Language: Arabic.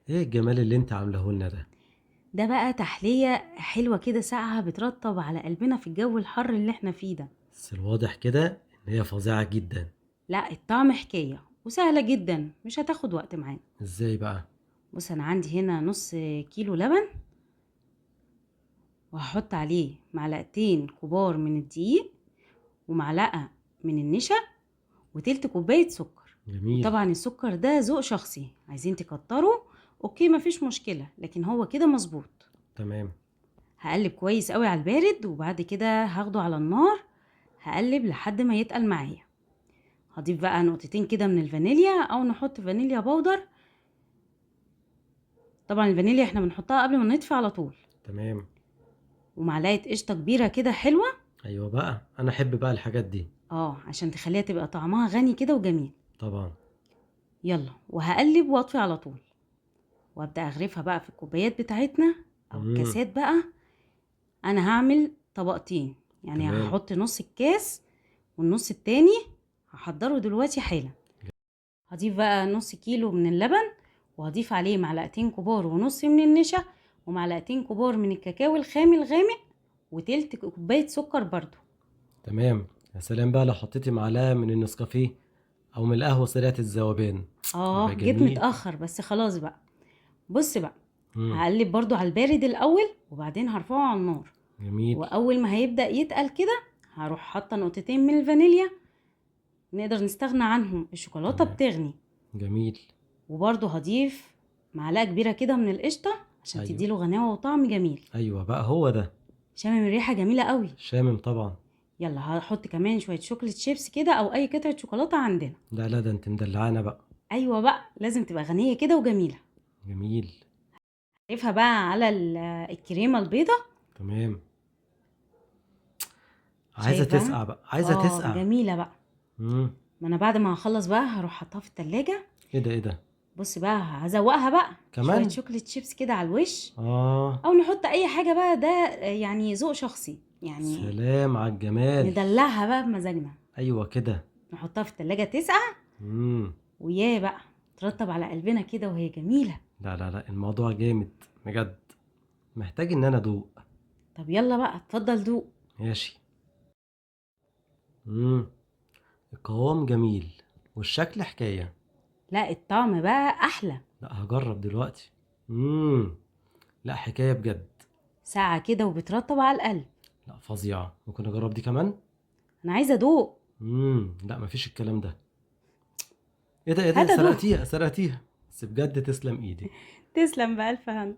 ايه الجمال اللي انت عامله لنا ده؟ ده بقى تحلية حلوة كده ساقعة بترطب على قلبنا في الجو الحر اللي احنا فيه ده. بس الواضح كده ان هي فظيعة جدا. لا، الطعم حكاية وسهلة جدا، مش هتاخد وقت معانا. ازاي بقى؟ بص، انا عندي هنا نص كيلو لبن، وهحط عليه معلقتين كبار من الدقيق، ومعلقة من النشا، وتلت كوباية سكر. جميل. وطبعا السكر ده ذوق شخصي، عايزين تكتروا اوكي مفيش مشكلة، لكن هو كده مظبوط. تمام. هقلب كويس قوي على البارد، وبعد كده هاخده على النار، هقلب لحد ما يتقل معايا. هضيف بقى نقطتين كده من الفانيليا، او نحط فانيليا بودر. طبعا الفانيليا احنا بنحطها قبل ما نطفي على طول. تمام. ومعلقه قشطه كبيره كده حلوه. ايوه بقى، انا احب بقى الحاجات دي. عشان تخليها تبقى طعمها غني كده وجميل. طبعا. يلا، وهقلب واطفي على طول، وابدا اغرفها بقى في الكوبايات بتاعتنا او امم الكاسات بقى. انا هعمل طبقتين، يعني تمام. هحط نص الكاس، والنص التاني هحضره دلوقتي حالا. هضيف بقى نص كيلو من اللبن، وهضيف عليه معلقتين كبار ونص من النشا، ومعلقتين كبار من الكاكاو الخام الغامق، وتلت كوباية سكر برضو. تمام. يا سلام بقى لو حطيتي معلقة من النسكافيه او من القهوة سريعة الذوبان. يبقى جيت جميل. متأخر بس خلاص بقى. بص بقى، امم هقلب برضو على البارد الأول، وبعدين هرفعه على النار. جميل. وأول ما هيبدأ يتقل كده، هروح حاطة نقطتين من الفانيليا. نقدر نستغنى عنهم، الشوكولاتة تمام. بتغني. جميل. وبرضو هضيف معلقة كبيرة كده من القشطة، عشان ايوه. تديله غناوة وطعم جميل. ايوه بقى هو ده. شامم الريحة جميلة قوي. شامم طبعا. يلا، هحط كمان شوية شوكولاتة شيبس كده او اي قطعة شوكولاتة عندنا. لا لا، ده انت مدلعانا بقى. ايوه بقى، لازم تبقى غنية كده وجميلة. جميل. ضيفها بقى على الكريمة البيضة. تمام. عايزة شايف بقى؟ تسقع بقى، عايزة تسقع. جميلة بقى. امم ما انا بعد ما هخلص بقى هروح حطها في التلاجة. ايه ده ايه ده؟ بص بقى، هزوقها بقى شوية كمان. شوكولاتة شيبس كده على الوش. اه. او نحط اي حاجة بقى، ده يعني ذوق شخصي يعني. سلام على الجمال. ندلعها بقى بمزاجنا. ايوه كده. نحطها في التلاجة تسقع، امم وياه بقى ترطب على قلبنا كده وهي جميلة. لا لا لا، الموضوع جامد بجد. محتاج ان انا ادوق. طب يلا بقى اتفضل دوق. ماشي. امم القوام جميل والشكل حكاية. لا، الطعم بقى احلى. لا هجرب دلوقتي. امم لا حكاية بجد. ساعة كده وبترطب على القلب. لا فظيعة، ممكن اجرب دي كمان. انا عايزة ادوق. لا مفيش الكلام ده. ايه ده ايه ده، هات ادوق. سرقتيها سرقتيها. بس بجد تسلم ايدك. تسلم بألف هنا.